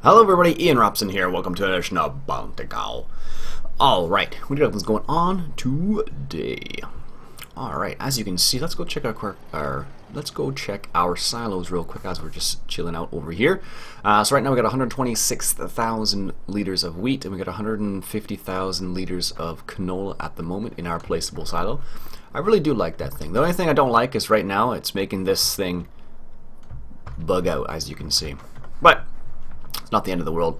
Hello everybody, Iain Robson here. Welcome to another edition of Bantikow. Alright, what do you know what's going on today? Alright, as you can see, let's go check our silos real quick as we're just chilling out over here. So right now we got 126,000 liters of wheat and we got 150,000 liters of canola at the moment in our placeable silo. I really do like that thing. The only thing I don't like is right now it's making this thing bug out, as you can see. But it's not the end of the world.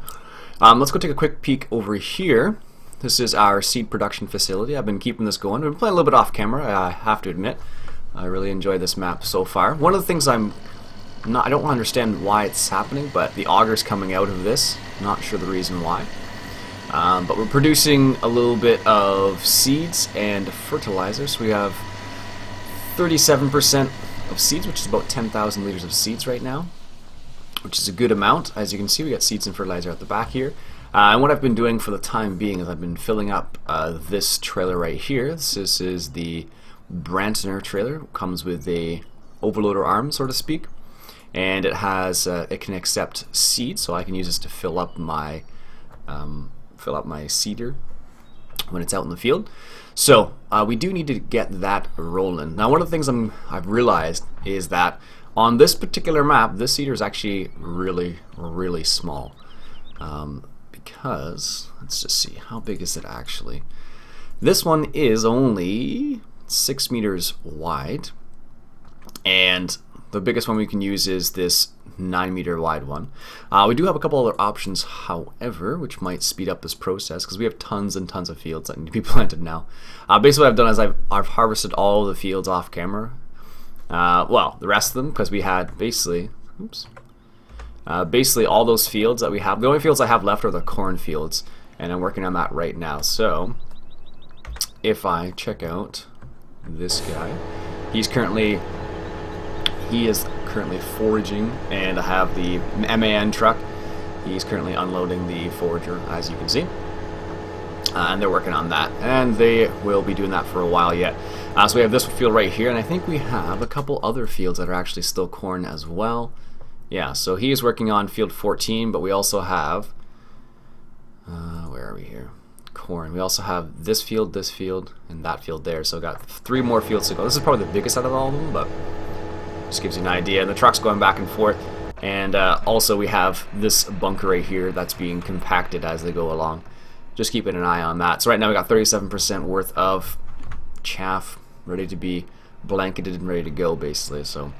Let's go take a quick peek over here. This is our seed production facility. I've been keeping this going. I've been playing a little bit off camera, I have to admit. I really enjoy this map so far. One of the things I don't understand why it's happening, but the auger's coming out of this. Not sure the reason why. But we're producing a little bit of seeds and fertilizers. We have 37% of seeds, which is about 10,000 liters of seeds right now, which is a good amount. As you can see, we got seeds and fertilizer at the back here. And what I've been doing for the time being is I've been filling up this trailer right here. This is the Brantikow trailer. It comes with a overloader arm, so to speak, and it has it can accept seeds, so I can use this to fill up my seeder when it's out in the field. So we do need to get that rolling. Now, one of the things I've realized is that on this particular map, this seeder is actually really small. Because, let's just see, how big is it actually? This one is only 6 meters wide, and the biggest one we can use is this 9-meter wide one. We do have a couple other options, however, which might speed up this process because we have tons and tons of fields that need to be planted now. Basically what I've done is I've harvested all the fields off camera. Well, the rest of them, because we had basically, basically all those fields that we have. The only fields I have left are the corn fields, and I'm working on that right now. So if I check out this guy, he is currently foraging, and I have the MAN truck. He's currently unloading the forager, as you can see. And they're working on that, and they will be doing that for a while yet. So we have this field right here, and I think we have a couple other fields that are actually still corn as well. Yeah, so he is working on field 14, but we also have, where are we here? Corn. We also have this field, and that field there. So got 3 more fields to go. This is probably the biggest out of all of them, but just gives you an idea. And the truck's going back and forth. And also we have this bunker right here that's being compacted as they go along. Just keeping an eye on that. So right now we got 37% worth of chaff ready to be blanketed and ready to go, basically. So,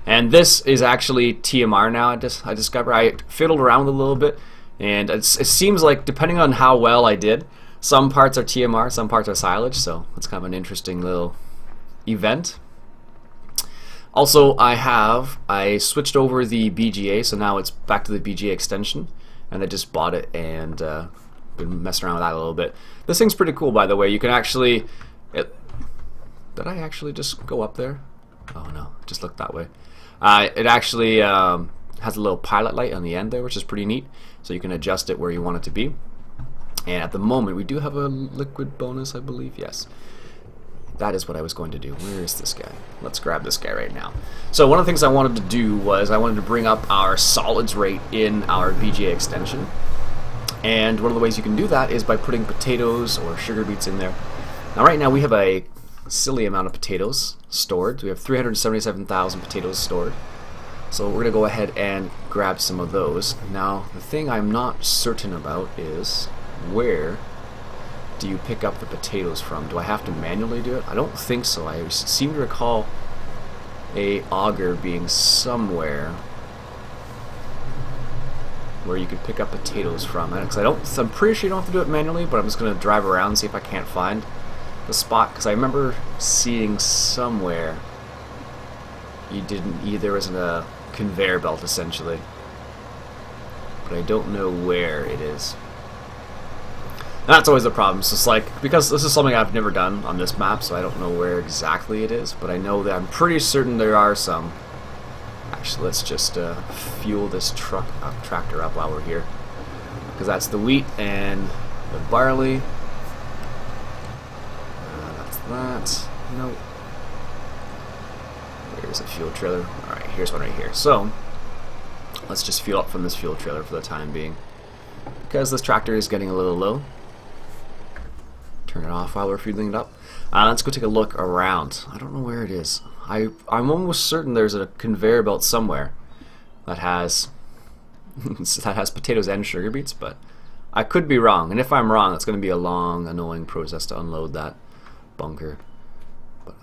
and this is actually TMR now. I discovered. I fiddled around with it a little bit, and it seems like, depending on how well I did, some parts are TMR, some parts are silage. So it's kind of an interesting little event. Also, I switched over the BGA, so now it's back to the BGA Extension, and I just bought it and been messing around with that a little bit. This thing's pretty cool, by the way. You can actually... did I actually just go up there? Oh no, it just looked that way. It actually has a little pilot light on the end there, which is pretty neat. So you can adjust it where you want it to be. And at the moment, we do have a liquid bonus, I believe. Yes. That is what I was going to do. Where is this guy? Let's grab this guy right now. So one of the things I wanted to do was I wanted to bring up our solids rate in our BGA extension. And one of the ways you can do that is by putting potatoes or sugar beets in there. Now right now we have a silly amount of potatoes stored. We have 377,000 potatoes stored. So we're going to go ahead and grab some of those. Now the thing I'm not certain about is, where do you pick up the potatoes from? Do I have to manually do it? I don't think so. I seem to recall a auger being somewhere where you could pick up potatoes from. Because I'm pretty sure you don't have to do it manually, but I'm just going to drive around and see if I can't find the spot, because I remember seeing somewhere there was a conveyor belt essentially, but I don't know where it is. And that's always the problem. So it's like, because this is something I've never done on this map, so I don't know where exactly it is, but I know that I'm pretty certain there are some. Actually, let's just fuel this tractor up while we're here, because that's the wheat and the barley. That's that. Nope. There's a fuel trailer. Alright, here's one right here. So, Let's just fuel up from this fuel trailer for the time being, because this tractor is getting a little low. Turn it off while we're fueling it up. Let's go take a look around. I don't know where it is. I'm almost certain there's a conveyor belt somewhere that has that has potatoes and sugar beets, but I could be wrong. And if I'm wrong, it's going to be a long, annoying process to unload that bunker. But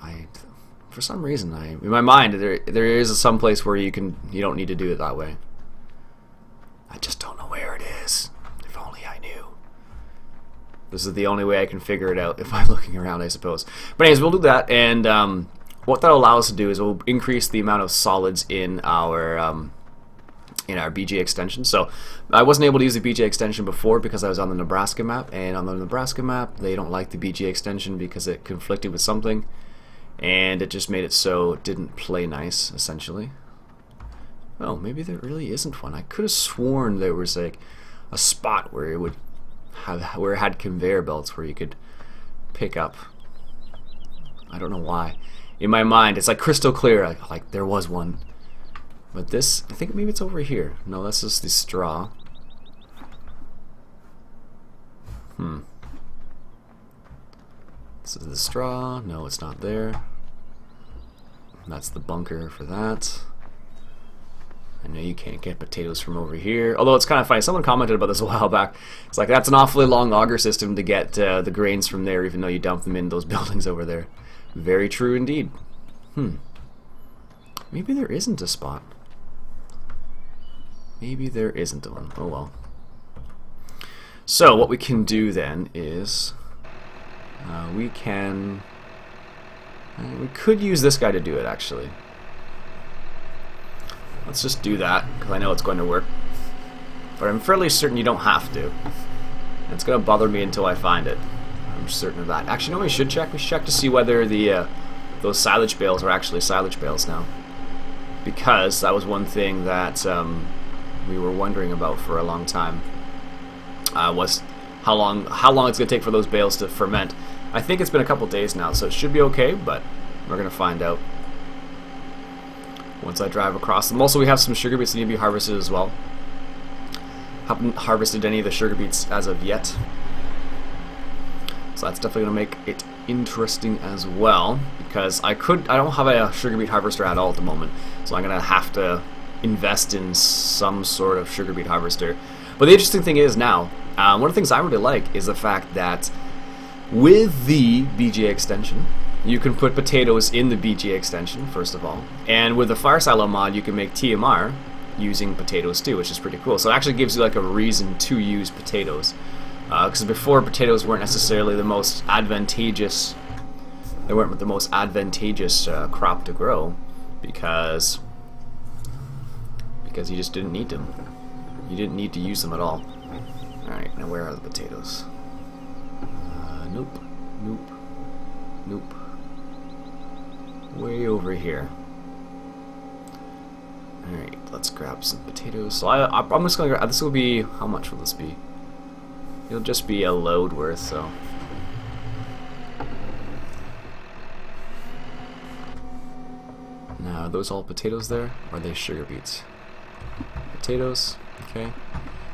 for some reason, in my mind, there is some place where you don't need to do it that way. I just don't know where it is. If only I knew. This is the only way I can figure it out if I'm looking around, I suppose. But anyways, we'll do that, and what that'll allow us to do is we'll increase the amount of solids in our BGA extension. So I wasn't able to use the BGA extension before because I was on the Nebraska map, and on the Nebraska map they don't like the BGA extension because it conflicted with something, and it just made it so it didn't play nice, essentially. Oh, maybe there really isn't one. I could have sworn there was like a spot where it had conveyor belts where you could pick up. I don't know why. In my mind, it's like crystal clear. Like there was one. But this, I think maybe it's over here. No, that's just the straw. This is the straw. No, it's not there. That's the bunker for that. I know you can't get potatoes from over here. Although it's kind of funny. Someone commented about this a while back. It's like, that's an awfully long auger system to get the grains from there, even though you dump them in those buildings over there. Very true indeed. Maybe there isn't a spot. Maybe there isn't one. Oh well. So what we can do then is we could use this guy to do it, actually. Let's just do that, because I know it's going to work. But I'm fairly certain you don't have to. It's going to bother me until I find it. I'm certain of that. Actually, no, we should check. We should check to see whether those silage bales are actually silage bales now. Because that was one thing that we were wondering about for a long time. Was how long it's going to take for those bales to ferment. I think it's been a couple days now, so it should be okay, but we're going to find out once I drive across them. Also, we have some sugar beets that need to be harvested as well. Haven't harvested any of the sugar beets as of yet, so that's definitely going to make it interesting as well, because I don't have a sugar beet harvester at all at the moment, so I'm going to have to invest in some sort of sugar beet harvester. But the interesting thing is now, one of the things I really like is the fact that with the BGA extension, you can put potatoes in the BGA extension, first of all, and with the fire silo mod you can make TMR using potatoes too, which is pretty cool. So it actually gives you like a reason to use potatoes, because before potatoes weren't necessarily the most advantageous. They weren't the most advantageous crop to grow because you just didn't need them. You didn't need to use them at all. Alright, now where are the potatoes? Nope. Nope. Nope. Way over here. Alright, let's grab some potatoes. So I'm just gonna grab, this will be, how much will this be? It'll just be a load worth, so. Now, are those all potatoes there? Or are they sugar beets? Potatoes, okay.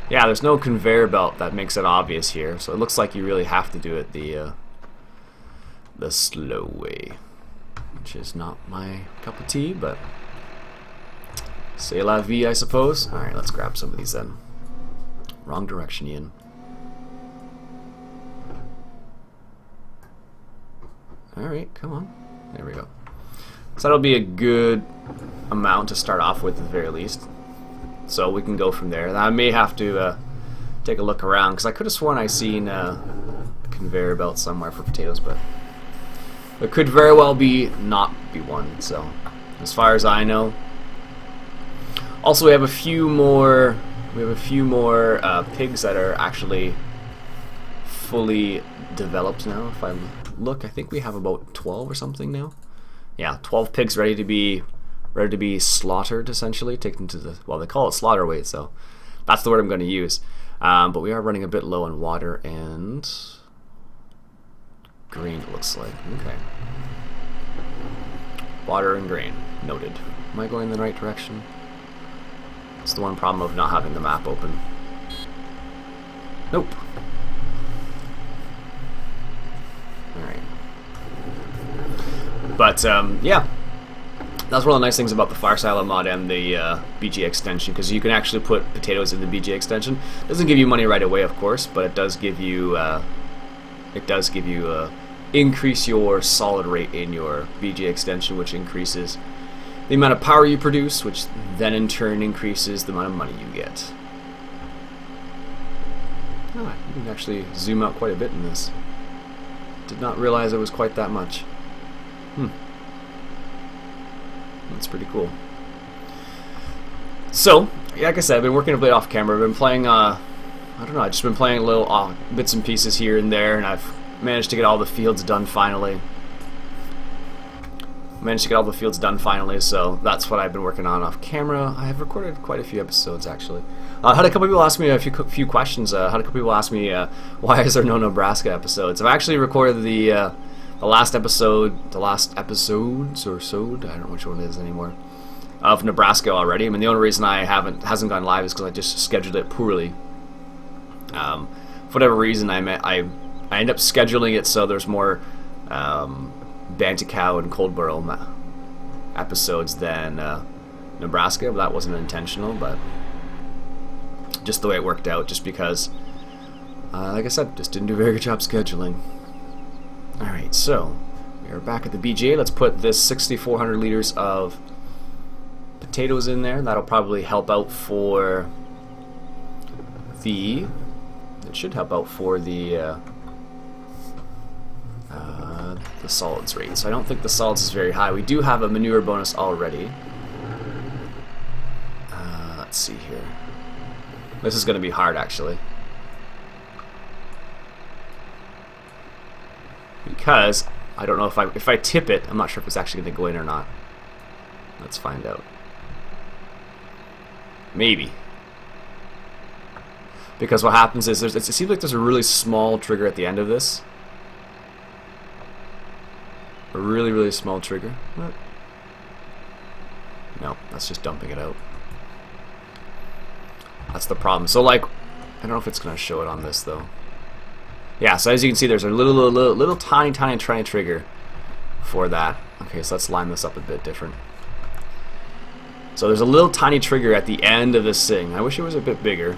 Yeah, there's no conveyor belt that makes it obvious here, so it looks like you really have to do it the slow way, which is not my cup of tea, but c'est la vie, I suppose. Alright, let's grab some of these then. Wrong direction, Ian. Alright, come on. There we go. So that'll be a good amount to start off with at the very least. So we can go from there. I may have to take a look around, because I could have sworn I seen a conveyor belt somewhere for potatoes, but there could very well not be one. So as far as I know. Also, we have a few more pigs that are actually fully developed now. If I look, I think we have about 12 or something now. Yeah, 12 pigs ready to be slaughtered, essentially, taken to the, well, they call it slaughter weight, so that's the word I'm going to use. But we are running a bit low on water and grain, it looks like. Okay. Water and grain. Noted. Am I going in the right direction? It's the one problem of not having the map open. Nope. Alright. But, yeah. That's one of the nice things about the Fire Silo mod and the BGA extension, because you can actually put potatoes in the BGA extension. It doesn't give you money right away, of course, but it does give you increase your solid rate in your BGA extension, which increases the amount of power you produce, which then in turn increases the amount of money you get. Oh, you can actually zoom out quite a bit in this. Did not realize it was quite that much. That's pretty cool. So, like I said, I've been working a bit off camera. I've been playing, I don't know, I've just been playing little bits and pieces here and there, and I've managed to get all the fields done finally. So that's what I've been working on off camera. I have recorded quite a few episodes, actually. I had a couple people ask me a few questions. I had a couple people ask me, why is there no Nebraska episodes? I've actually recorded the last episodes or so, I don't know which one it is anymore, of Nebraska already. I mean, the only reason I hasn't gone live is because I just scheduled it poorly. For whatever reason, I end up scheduling it so there's more Bantikow and Coldborough episodes than Nebraska. But that wasn't intentional, but just the way it worked out, just because, like I said, just didn't do a very good job scheduling. Alright, so we are back at the BGA. Let's put this 6,400 liters of potatoes in there. That'll probably help out for the... It should help out for the solids rate. So I don't think the solids is very high. We do have a manure bonus already. Let's see here. This is going to be hard, actually. Because I don't know if I tip it, I'm not sure if it's actually going to go in or not. Let's find out. Maybe. Because what happens is it seems like there's a really small trigger at the end of this. A really, really small trigger. What? No, that's just dumping it out. That's the problem. So, like, I don't know if it's going to show it on this, though. Yeah, so as you can see, there's a little tiny trigger for that. Okay, so let's line this up a bit different. So there's a little tiny trigger at the end of this thing. I wish it was a bit bigger.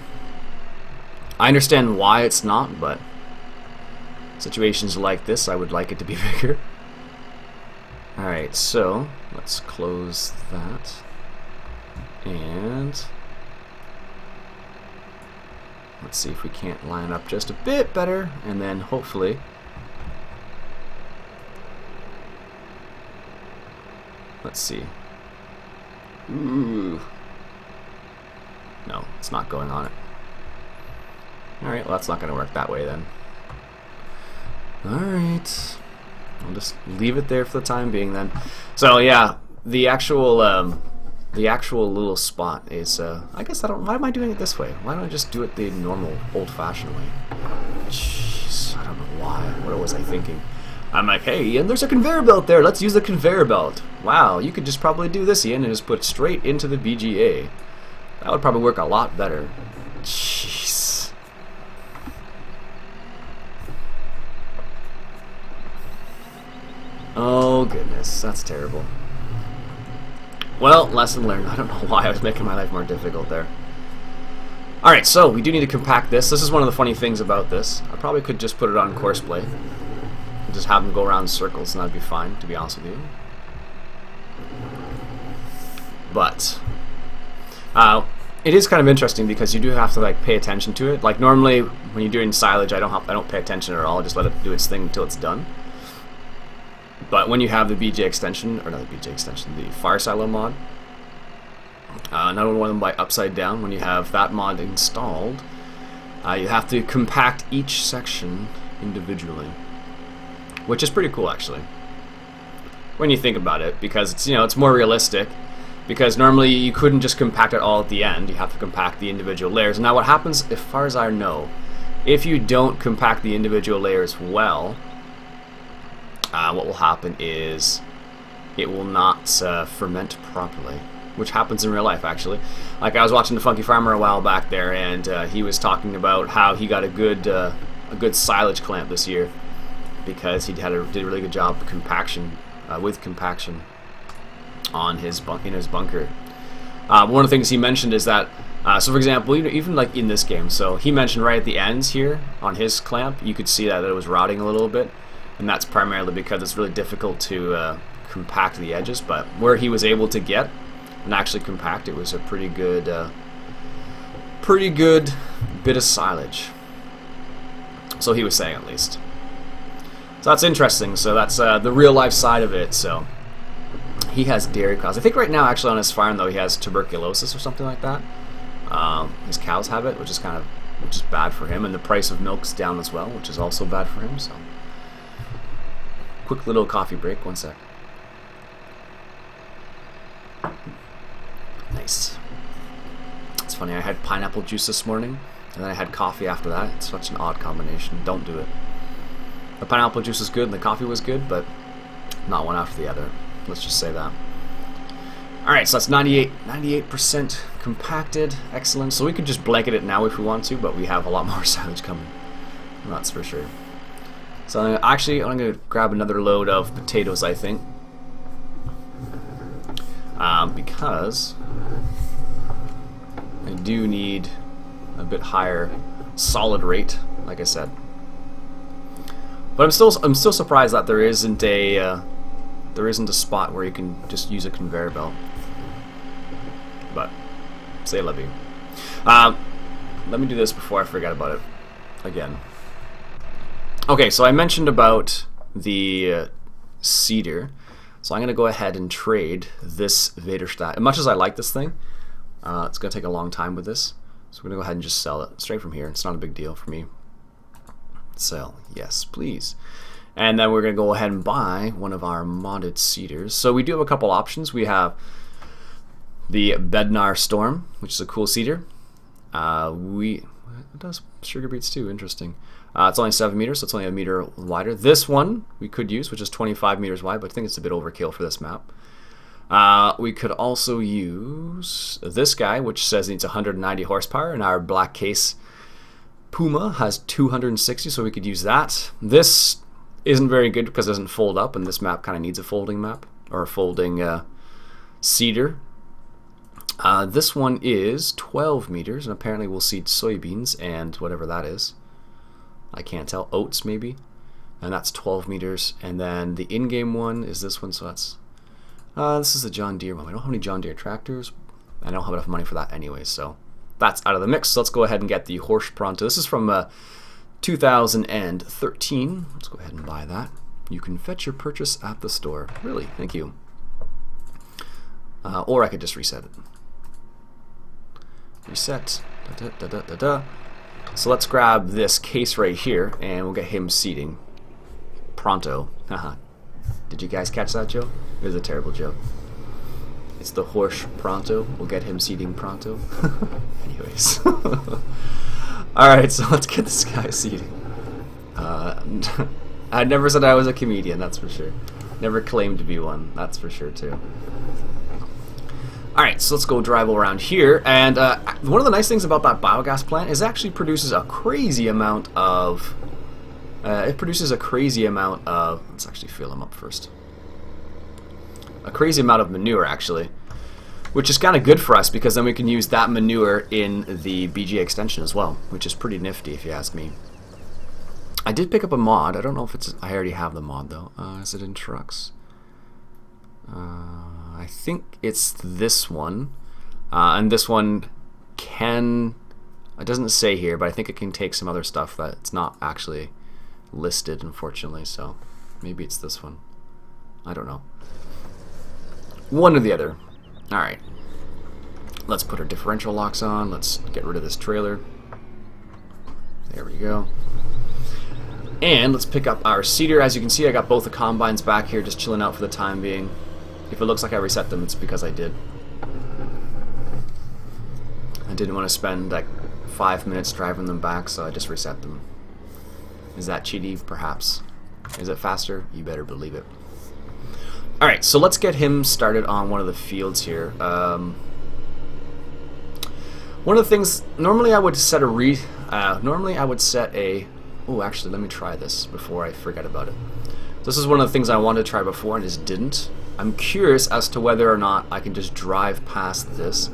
I understand why it's not, but situations like this, I would like it to be bigger. Alright, so let's close that. And let's see if we can't line up just a bit better, and then hopefully let's see. Ooh. No, it's not going on it. Alright, well, that's not going to work that way then. Alright. I'll just leave it there for the time being then. So yeah, the actual little spot is, I guess why am I doing it this way? Why don't I just do it the normal, old-fashioned way? Jeez, I don't know why. What was I thinking? I'm like, hey, Ian, there's a conveyor belt there. Let's use the conveyor belt. Wow, you could just probably do this, Ian, and just put it straight into the BGA. That would probably work a lot better. Jeez. Oh, goodness. That's terrible. Well, lesson learned. I don't know why I was making my life more difficult there. Alright, so we do need to compact this. This is one of the funny things about this. I probably could just put it on course play. Just have them go around in circles, and that'd be fine, to be honest with you. But it is kind of interesting because you do have to like pay attention to it. Like normally when you're doing silage, I don't pay attention at all. I just let it do its thing until it's done. But when you have the BGA extension, or not the BGA extension, the Fire Silo mod, another one by Upside Down, when you have that mod installed, you have to compact each section individually, which is pretty cool actually, when you think about it, because it's, you know, it's more realistic. Because normally you couldn't just compact it all at the end. You have to compact the individual layers. Now what happens, as far as I know, if you don't compact the individual layers well, what will happen is it will not ferment properly. which happens in real life actually. Like I was watching the Funky Farmer a while back there, and he was talking about how he got a good silage clamp this year because he did a really good job of compaction on his bunker. One of the things he mentioned is that, so for example, even like in this game, so he mentioned right at the ends here on his clamp, you could see that it was rotting a little bit, and that's primarily because it's really difficult to compact the edges. But where he was able to get and actually compact, it was a pretty good bit of silage. So he was saying, at least. So that's interesting. So that's the real life side of it. So he has dairy cows. I think right now, actually, on his farm though, he has tuberculosis or something like that. His cows have it, which is bad for him, and the price of milk's down as well, which is also bad for him. So, quick little coffee break. 1 sec. Nice. It's funny. I had pineapple juice this morning, and then I had coffee after that. It's such an odd combination. Don't do it. The pineapple juice was good, and the coffee was good, but not one after the other. Let's just say that. Alright, so that's 98% compacted. Excellent. So we could just blanket it now if we want to, but we have a lot more silage coming. That's for sure. So actually, I'm going to grab another load of potatoes, I think. Because I do need a bit higher solid rate, like I said. But I'm still surprised that there isn't a spot where you can just use a conveyor belt. But c'est la vie. Let me do this before I forget about it again. Okay, so I mentioned about the cedar, so I'm gonna go ahead and trade this Vaderstadt. As much as I like this thing, it's gonna take a long time with this, so we're gonna go ahead and just sell it straight from here. It's not a big deal for me. Sell, yes, please. And then we're going to go ahead and buy one of our modded cedars. So we do have a couple options. We have the Bednar Storm, which is a cool cedar. It does sugar beets too, interesting. It's only 7 meters, so it's only a meter wider. This one we could use, which is 25 meters wide, but I think it's a bit overkill for this map. We could also use this guy, which says it needs 190 horsepower, and our black case Puma has 260, so we could use that. This isn't very good because it doesn't fold up, and this map kind of needs a folding map, or a folding cedar. This one is 12 meters, and apparently we'll seed soybeans and whatever that is. I can't tell. Oats, maybe. And that's 12 meters. And then the in-game one is this one, so that's... this is the John Deere one. We don't have any John Deere tractors. I don't have enough money for that anyway, so that's out of the mix. So let's go ahead and get the Horse Pronto. This is from 2013. Let's go ahead and buy that. You can fetch your purchase at the store. Really? Thank you. Or I could just reset it. Reset. Da, da, da, da, da. So let's grab this case right here, and we'll get him seeding. Pronto. Haha. Did you guys catch that joke? It was a terrible joke. It's the Horse Pronto. We'll get him seeding pronto. Anyways. Alright, so let's get this guy seeding. I never said I was a comedian, that's for sure. Never claimed to be one, that's for sure too. Alright, so let's go drive around here, and one of the nice things about that biogas plant is it actually produces a crazy amount of... let's actually fill them up first. A crazy amount of manure, actually. Which is kind of good for us, because then we can use that manure in the BGA Extension as well, which is pretty nifty, if you ask me. I did pick up a mod. I don't know if it's... I already have the mod, though. Is it in trucks? I think it's this one, and this one can, it doesn't say here, but I think it can take some other stuff that's not actually listed, unfortunately, so maybe it's this one. I don't know. One or the other. Alright. Let's put our differential locks on. Let's get rid of this trailer. There we go. And let's pick up our seeder. As you can see, I got both the combines back here just chilling out for the time being. If it looks like I reset them, it's because I did. I didn't want to spend like 5 minutes driving them back, so I just reset them. Is that cheaty? Perhaps. Is it faster? You better believe it. Alright, so let's get him started on one of the fields here. One of the things, normally I would set a oh, actually, let me try this before I forget about it. This is one of the things I wanted to try before and just didn't. I'm curious as to whether or not I can just drive past this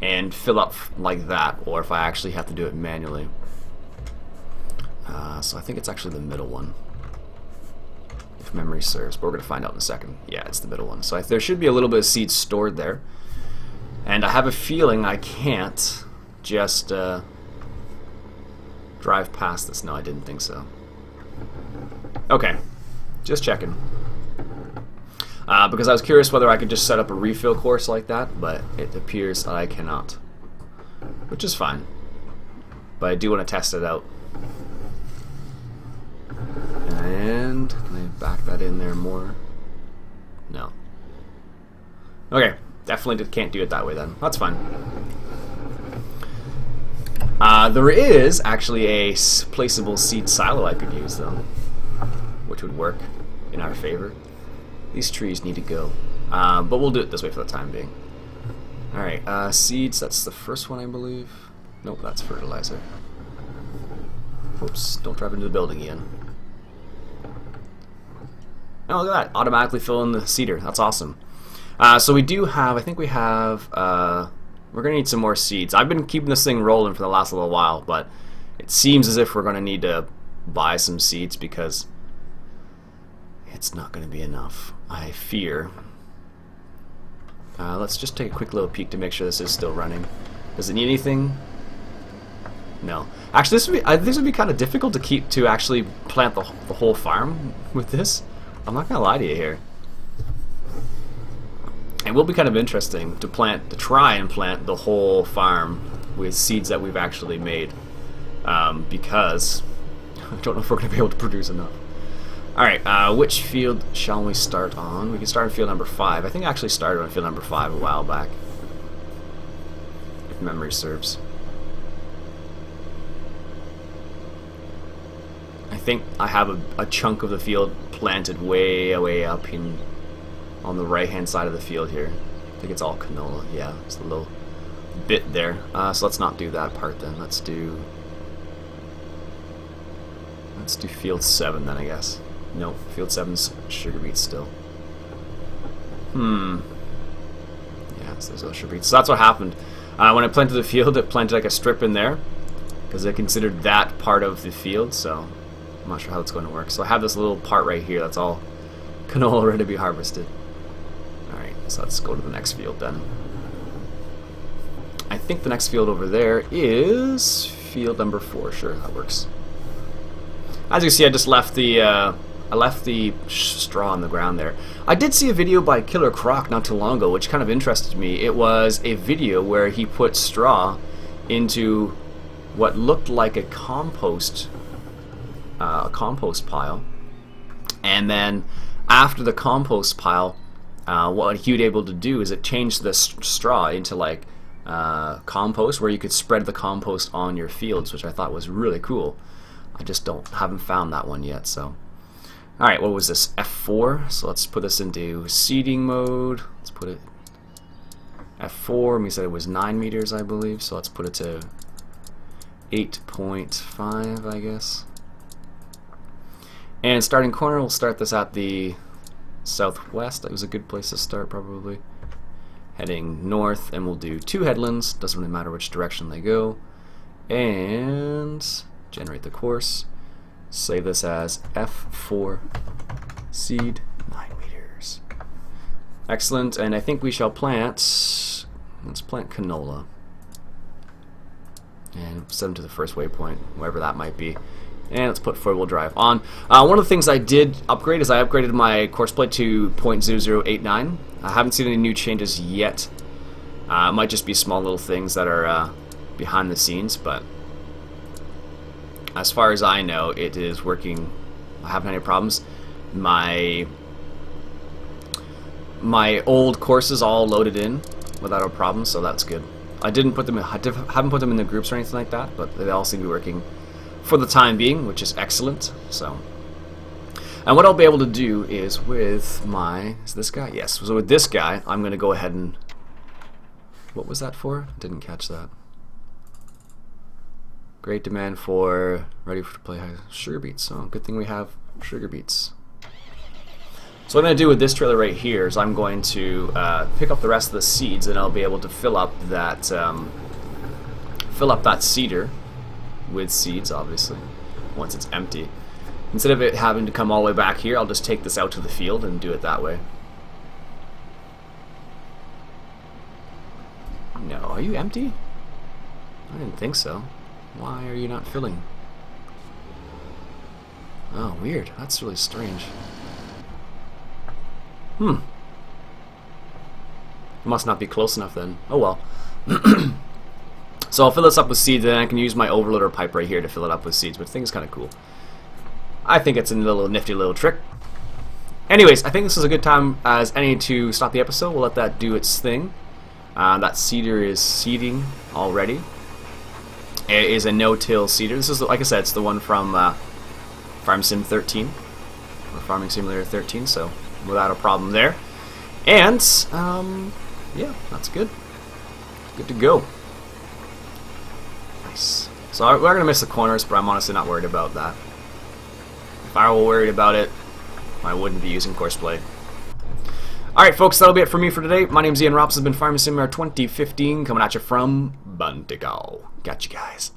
and fill up like that, or if I actually have to do it manually. So I think it's actually the middle one, if memory serves, but we're going to find out in a second. Yeah, it's the middle one. So there should be a little bit of seeds stored there. And I have a feeling I can't just drive past this. No, I didn't think so. Okay, just checking. Because I was curious whether I could just set up a refill course like that, but it appears that I cannot. Which is fine. But I do want to test it out. And can I back that in there more? No. Okay, definitely can't do it that way then. That's fine. There is actually a placeable seed silo I could use though, which would work in our favor. These trees need to go, but we'll do it this way for the time being. Alright, seeds, that's the first one I believe. Nope, that's fertilizer. Oops, don't drive into the building, Iain. Oh, look at that, automatically fill in the seeder. That's awesome. So we do have, I think we have, we're going to need some more seeds. I've been keeping this thing rolling for the last little while, but it seems as if we're going to need to buy some seeds because it's not going to be enough, I fear. Let's just take a quick little peek to make sure this is still running. Does it need anything? No. Actually, this would be kind of difficult to actually plant the whole farm with this. I'm not going to lie to you here. It will be kind of interesting to try and plant the whole farm with seeds that we've actually made, because I don't know if we're going to be able to produce enough. Alright, which field shall we start on? We can start on field number 5. I think I actually started on field number 5 a while back, if memory serves. I think I have a chunk of the field planted way up in on the right hand side of the field here. I think it's all canola. Yeah, it's a little bit there. So let's not do that part then. Let's do field 7 then, I guess. No, field 7's sugar beets still. Yeah, so there's those sugar beets. So that's what happened. When I planted the field, it planted like a strip in there because I considered that part of the field, so I'm not sure how it's going to work. So I have this little part right here that's all canola ready to be harvested. Alright, so let's go to the next field then. I think the next field over there is field number 4. Sure, that works. As you see, I just left the straw on the ground there. I did see a video by Killer Croc not too long ago, which kind of interested me. It was a video where he put straw into what looked like a compost pile, and then after the compost pile, what he was able to do is it changed the straw into like compost, where you could spread the compost on your fields, which I thought was really cool. I just haven't found that one yet. So, all right, what was this? F4. So let's put this into seeding mode. Let's put it F4. And we said it was 9 meters, I believe. So let's put it to 8.5, I guess. And starting corner, we'll start this at the southwest. That was a good place to start, probably. Heading north, and we'll do 2 headlands. Doesn't really matter which direction they go. And generate the course. Save this as F4 seed 9 meters. Excellent, and I think we shall plant, let's plant canola. And send them to the first waypoint, wherever that might be. And let's put 4-wheel drive on. One of the things I did upgrade is I upgraded my course plate to 0.0089. I haven't seen any new changes yet. It might just be small little things that are behind the scenes, but as far as I know, it is working. I haven't had any problems. My old courses all loaded in without a problem, so that's good. I haven't put them in the groups or anything like that, but they all seem to be working for the time being, which is excellent. So, And what I'll be able to do is with my... Is this guy? Yes. So with this guy, I'm going to go ahead and... What was that for? Didn't catch that. Great demand for... Ready to play sugar beets. Oh, good thing we have sugar beets. So what I'm going to do with this trailer right here is I'm going to pick up the rest of the seeds, and I'll be able to fill up that cedar with seeds, obviously, once it's empty. Instead of it having to come all the way back here, I'll just take this out to the field and do it that way. No, are you empty? I didn't think so. Why are you not filling? Oh, weird. That's really strange. Must not be close enough then. Oh well. So I'll fill this up with seeds, and then I can use my overloader pipe right here to fill it up with seeds, which I think is kind of cool. I think it's a little nifty little trick. Anyways, I think this is a good time as any to stop the episode. We'll let that do its thing. That cedar is seeding already. It is a no-till cedar. This is, like I said, it's the one from Farm Sim 13, or Farming Simulator 13, so without a problem there. And, yeah, that's good. Good to go. Nice. So we're going to miss the corners, but I'm honestly not worried about that. If I were worried about it, I wouldn't be using Courseplay. Alright folks, that'll be it for me for today. My name's Iain. Robson has been Farming Simulator 2015, coming at you from Bantikow. Got you guys.